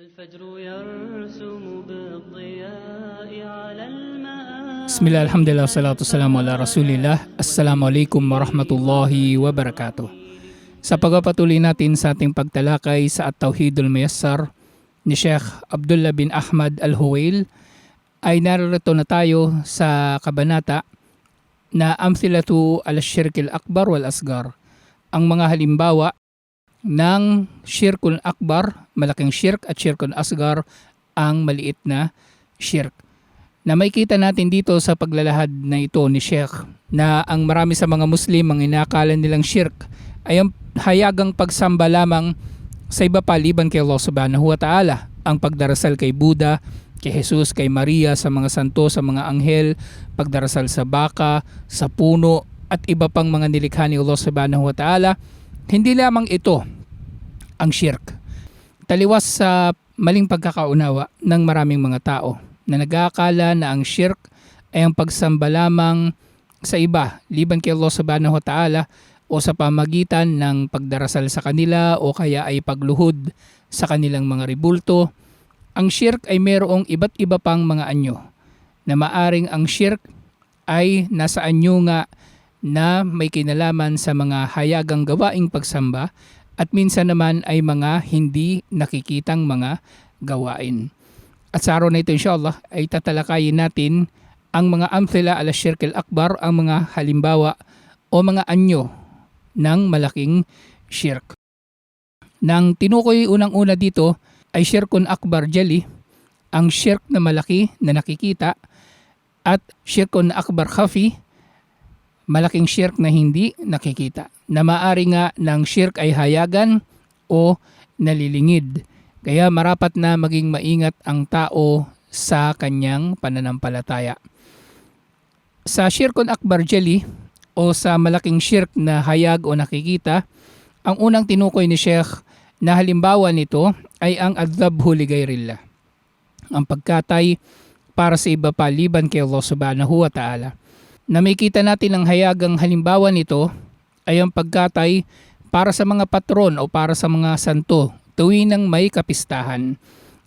الفجر يرسم بالضياء على المآب. Bismillah, alhamdulillah, salatu salamu ala rasulillah. Assalamualaikum warahmatullahi wabarakatuh. Sa pagpapatuloy natin sa ating pagtalakay sa At-Tauhidul Muyassar ni Sheikh Abdullah bin Ahmad Al-Huwail, ay narito na tayo sa kabanata na Amthilatu al-Shirkil Akbar wal Asgar, ang mga halimbawa ng Shirkul Akbar, malaking shirk, at Shirkul Asgar, ang maliit na shirk. Na makikita natin dito sa paglalahad na ito ni Sheikh na ang marami sa mga Muslim ang inakala nilang shirk ay ang hayagang pagsamba lamang sa iba pa liban kay Allah subhanahu wa ta'ala, ang pagdarasal kay Buddha, kay Jesus, kay Maria, sa mga santo, sa mga anghel, pagdarasal sa baka, sa puno, at iba pang mga nilikha ni Allah subhanahu wa ta'ala. Hindi lamang ito ang shirk. Taliwas sa maling pagkakaunawa ng maraming mga tao na nag-aakala na ang shirk ay ang pagsamba lamang sa iba liban kay Allah subhanahu wa ta'ala, o sa pamagitan ng pagdarasal sa kanila o kaya ay pagluhod sa kanilang mga ribulto. Ang shirk ay mayroong iba't iba pang mga anyo, na maaring ang shirk ay nasa anyo nga na may kinalaman sa mga hayagang gawaing pagsamba, at minsan naman ay mga hindi nakikitang mga gawain. At sa araw na ito inshallah ay tatalakayin natin ang mga amthila ala shirk al-akbar, ang mga halimbawa o mga anyo ng malaking shirk. Nang tinukoy unang-una dito ay shirkun akbar jali, ang shirk na malaki na nakikita, at shirkun akbar khafi, malaking shirk na hindi nakikita, na maaari nga ng shirk ay hayagan o nalilingid. Kaya marapat na maging maingat ang tao sa kanyang pananampalataya. Sa shirkun akbar jali o sa malaking shirk na hayag o nakikita, ang unang tinukoy ni Sheikh na halimbawa nito ay ang adzabhu li ghairillah, ang pagkatay para sa iba pa liban kay Allah subhanahu wa ta'ala. Na makikita natin ang hayagang halimbawa nito ay ang pagkatay para sa mga patron o para sa mga santo tuwing may kapistahan,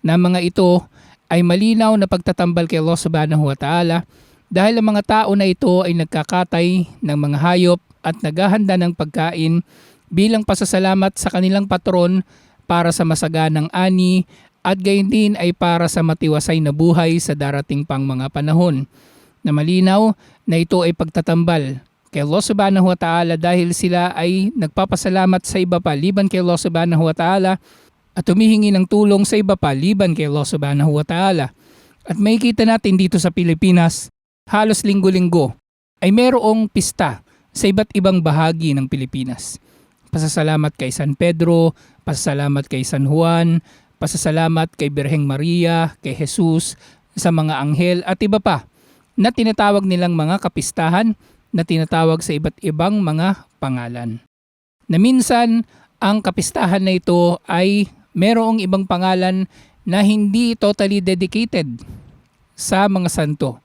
na mga ito ay malinaw na pagtatambal kay Allah subhanahu wa ta'ala, dahil ang mga tao na ito ay nagkakatay ng mga hayop at naghahanda ng pagkain bilang pasasalamat sa kanilang patron para sa masaganang ani, at gayon din ay para sa matiwasay na buhay sa darating pang mga panahon, na malinaw na ito ay pagtatambal kay Allah subhanahu wa ta'ala, dahil sila ay nagpapasalamat sa iba pa liban kay Allah subhanahu wa ta'ala, at humihingi ng tulong sa iba pa liban kay Allah subhanahu wa ta'ala. At makikita natin dito sa Pilipinas, halos linggo-linggo ay mayroong pista sa iba't ibang bahagi ng Pilipinas. Pasasalamat kay San Pedro, pasasalamat kay San Juan, pasasalamat kay Birheng Maria, kay Jesus, sa mga anghel at iba pa, na tinatawag nilang mga kapistahan, na tinatawag sa iba't ibang mga pangalan. Na minsan, ang kapistahan na ito ay merong ibang pangalan na hindi totally dedicated sa mga santo,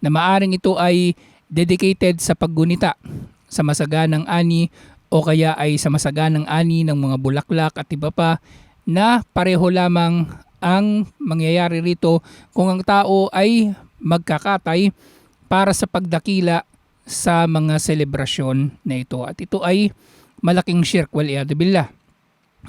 na maaring ito ay dedicated sa paggunita sa masaganang ani, o kaya ay sa masaganang ani ng mga bulaklak at iba pa, na pareho lamang ang mangyayari rito kung ang tao ay magkakatay para sa pagdakila sa mga selebrasyon na ito. At ito ay malaking shirk wal iyadu billah.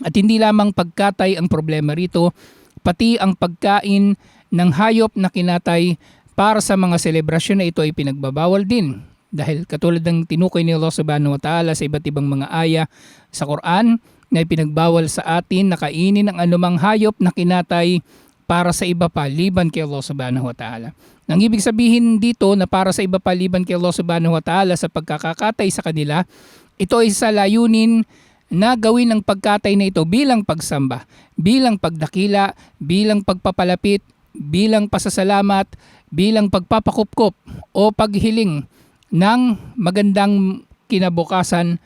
At hindi lamang pagkatay ang problema rito, pati ang pagkain ng hayop na kinatay para sa mga selebrasyon na ito ay pinagbabawal din. Dahil katulad ng tinukoy ni Allah subhanahu wa ta'ala sa iba't ibang mga aya sa Quran, na ipinagbawal sa atin na kainin ang anumang hayop na kinatay para sa iba pa liban kay Allah subhanahu wa ta'ala. Ang ibig sabihin dito na para sa iba pa liban kay Allah subhanahu wa ta'ala sa pagkakakatay sa kanila, ito ay sa layunin na gawin ang pagkatay na ito bilang pagsamba, bilang pagdakila, bilang pagpapalapit, bilang pasasalamat, bilang pagpapakupkop o paghiling ng magandang kinabukasan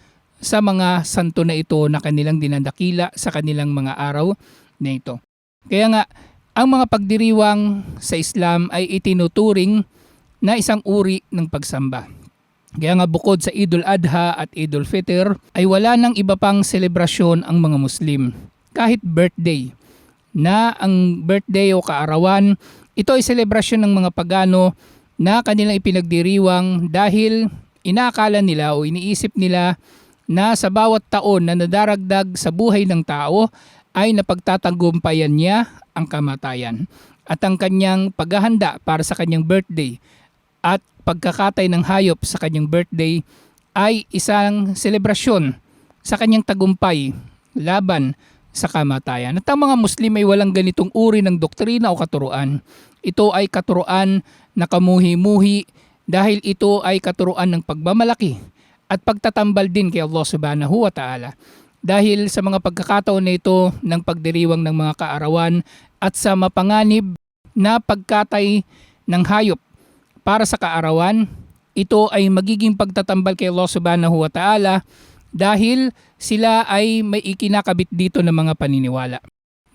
sa mga santo na ito na kanilang dinadakila sa kanilang mga araw na ito. Kaya nga, ang mga pagdiriwang sa Islam ay itinuturing na isang uri ng pagsamba. Kaya nga bukod sa Idul Adha at Idul Fitr ay wala nang iba pang selebrasyon ang mga Muslim. Kahit birthday na ang birthday o kaarawan, ito ay selebrasyon ng mga pagano na kanilang ipinagdiriwang dahil inaakala nila o iniisip nila na sa bawat taon na nadaragdag sa buhay ng tao ay napagtatagumpayan niya ang kamatayan. At ang kanyang paghahanda para sa kanyang birthday at pagkakatay ng hayop sa kanyang birthday ay isang selebrasyon sa kanyang tagumpay laban sa kamatayan. At ang mga Muslim ay walang ganitong uri ng doktrina o katuruan. Ito ay katuruan na kamuhi-muhi dahil ito ay katuruan ng pagmamalaki at pagtatambal din kay Allah subhanahu wa ta'ala. Dahil sa mga pagkakataon na ito ng pagdiriwang ng mga kaarawan at sa mapanganib na pagkatay ng hayop para sa kaarawan, ito ay magiging pagtatambal kay Allah subhanahu wa ta'ala dahil sila ay may ikinakabit dito ng mga paniniwala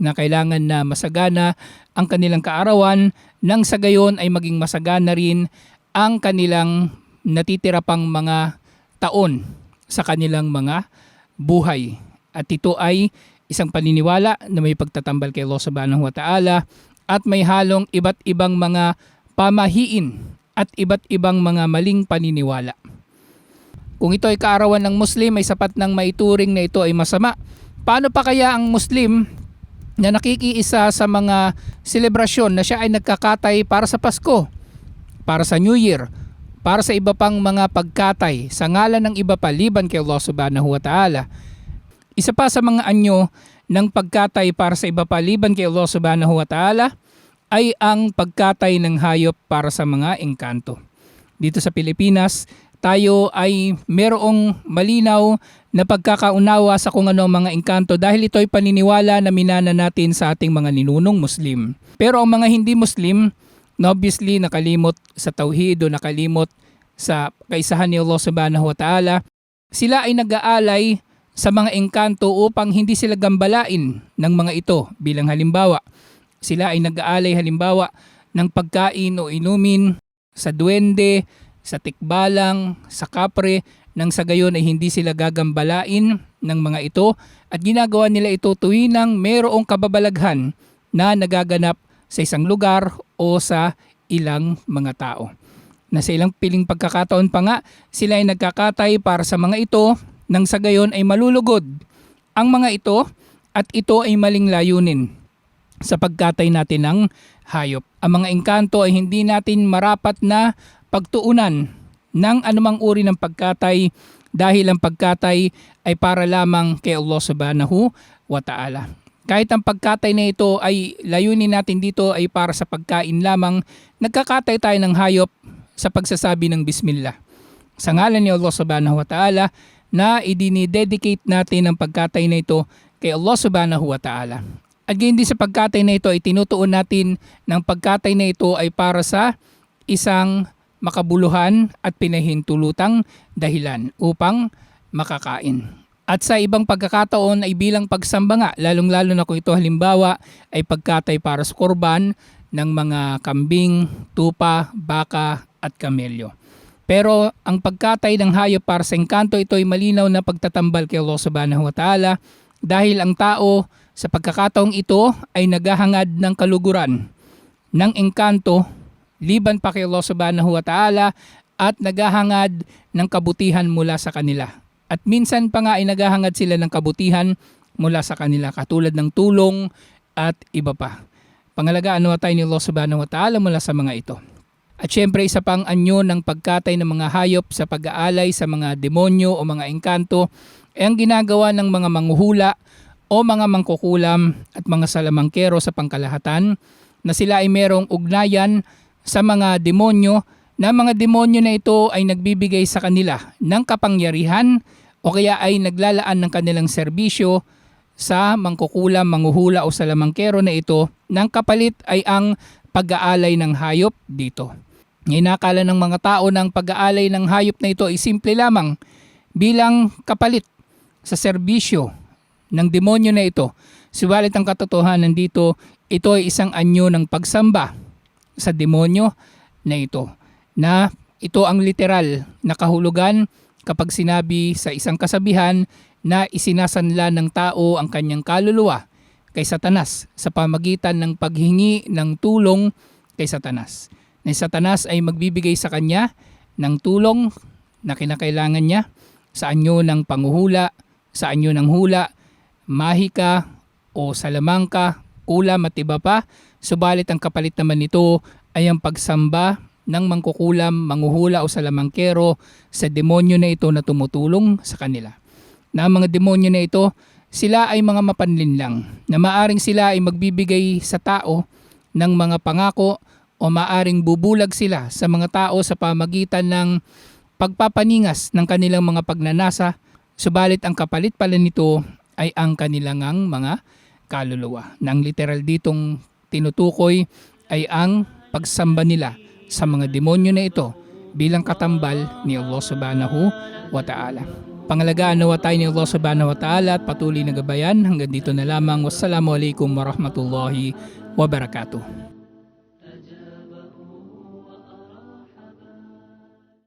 na kailangan na masagana ang kanilang kaarawan nang sa gayon ay maging masagana rin ang kanilang natitira pang mga taon sa kanilang mga buhay. At ito ay isang paniniwala na may pagtatambal kay Allah subhanahu wa ta'ala at may halong iba't ibang mga pamahiin at iba't ibang mga maling paniniwala. Kung ito ay kaarawan ng Muslim ay sapat nang maituring na ito ay masama. Paano pa kaya ang Muslim na nakikiisa sa mga selebrasyon na siya ay nagkakatay para sa Pasko, para sa New Year, para sa iba pang mga pagkatay sa ngalan ng iba paliban kay Allah subhanahu wa ta'ala. Isa pa sa mga anyo ng pagkatay para sa iba paliban kay Allah subhanahu wa ta'ala ay ang pagkatay ng hayop para sa mga engkanto. Dito sa Pilipinas, tayo ay merong malinaw na pagkakaunawa sa kung ano ang mga engkanto dahil ito ay paniniwala na minana natin sa ating mga ninunong Muslim. Pero ang mga hindi Muslim, obviously nakalimot sa tauhid o nakalimot sa kaisahan ni Allah subhanahu wa ta'ala, sila ay nag-aalay sa mga engkanto upang hindi sila gambalain ng mga ito. Bilang halimbawa, sila ay nag-aalay halimbawa ng pagkain o inumin sa duwende, sa tikbalang, sa kapre, nang sa gayon ay hindi sila gagambalain ng mga ito at ginagawa nila ito tuwinang mayroong kababalaghan na nagaganap sa isang lugar o sa ilang mga tao. Na sa ilang piling pagkakataon pa nga, sila ay nagkakatay para sa mga ito nang sa gayon ay malulugod ang mga ito at ito ay maling layunin sa pagkatay natin ng hayop. Ang mga engkanto ay hindi natin marapat na pagtuunan ng anumang uri ng pagkatay dahil ang pagkatay ay para lamang kay Allah subhanahu wa ta'ala. Kahit ang pagkatay na ito ay layunin natin dito ay para sa pagkain lamang, nagkakatay tayo ng hayop sa pagsasabi ng Bismillah. Sa ngalan ni Allah subhanahu wa ta'ala na idinidedicate natin ang pagkatay na ito kay Allah subhanahu wa ta'ala. At hindi sa pagkatay na ito ay tinutuon natin ng pagkatay na ito ay para sa isang makabuluhan at pinahintulutang dahilan upang makakain. At sa ibang pagkakataon ay bilang pagsamba nga, lalong-lalo na kung ito halimbawa ay pagkatay para sa kurban ng mga kambing, tupa, baka at kamelyo. Pero ang pagkatay ng hayop para sa engkanto ito ay malinaw na pagtatambal kay Allah subhanahu wa ta'ala dahil ang tao sa pagkakataong ito ay naghahangad ng kaluguran ng engkanto liban pa kay Allah subhanahu wa ta'ala at naghahangad ng kabutihan mula sa kanila. At minsan pa nga ay naghahangad sila ng kabutihan mula sa kanila katulad ng tulong at iba pa. Pangalagaan tayo ni Allah subhanahu wa ta'ala mula sa mga ito. At syempre isa pang anyo ng pagkatay ng mga hayop sa pag-aalay sa mga demonyo o mga engkanto ay ang ginagawa ng mga manghuhula o mga mangkukulam at mga salamangkero sa pangkalahatan na sila ay merong ugnayan sa mga demonyo na mga demonyo na ito ay nagbibigay sa kanila ng kapangyarihan o kaya ay naglalaan ng kanilang serbisyo sa mangkukulam, manghuhula o salamangkero na ito ng kapalit ay ang pag-aalay ng hayop dito. Inakala ng mga tao ng pag-aalay ng hayop na ito ay simple lamang bilang kapalit sa serbisyo ng demonyo na ito. Subalit ang katotohanan dito, ito ay isang anyo ng pagsamba sa demonyo na ito. Na ito ang literal na kahulugan kapag sinabi sa isang kasabihan na isinasanla ng tao ang kanyang kaluluwa kay Satanas sa pamagitan ng paghingi ng tulong kay Satanas. Na Satanas ay magbibigay sa kanya ng tulong na kinakailangan niya sa anyo ng panghuhula, sa anyo ng hula, mahika o salamangka, kulam at iba pa. Subalit ang kapalit naman nito ay ang pagsamba ng mangkukulam, manghuhula o salamangkero sa demonyo na ito na tumutulong sa kanila. Na ang mga demonyo na ito, sila ay mga mapanlinlang na maaring sila ay magbibigay sa tao ng mga pangako o maaring bubulag sila sa mga tao sa pamagitan ng pagpapaningas ng kanilang mga pagnanasa. Subalit ang kapalit pala nito ay ang kanilang mga kaluluwa. Nang literal ditong tinutukoy ay ang pagsamba nila sa mga demonyo na ito bilang katambal ni Allah subhanahu wa ta'ala. Pangalagaan nawa tayo ni Allah subhanahu wa ta'ala at patuloy na gabayan. Hanggang dito na lamang. Wassalamualaikum warahmatullahi wabarakatuh.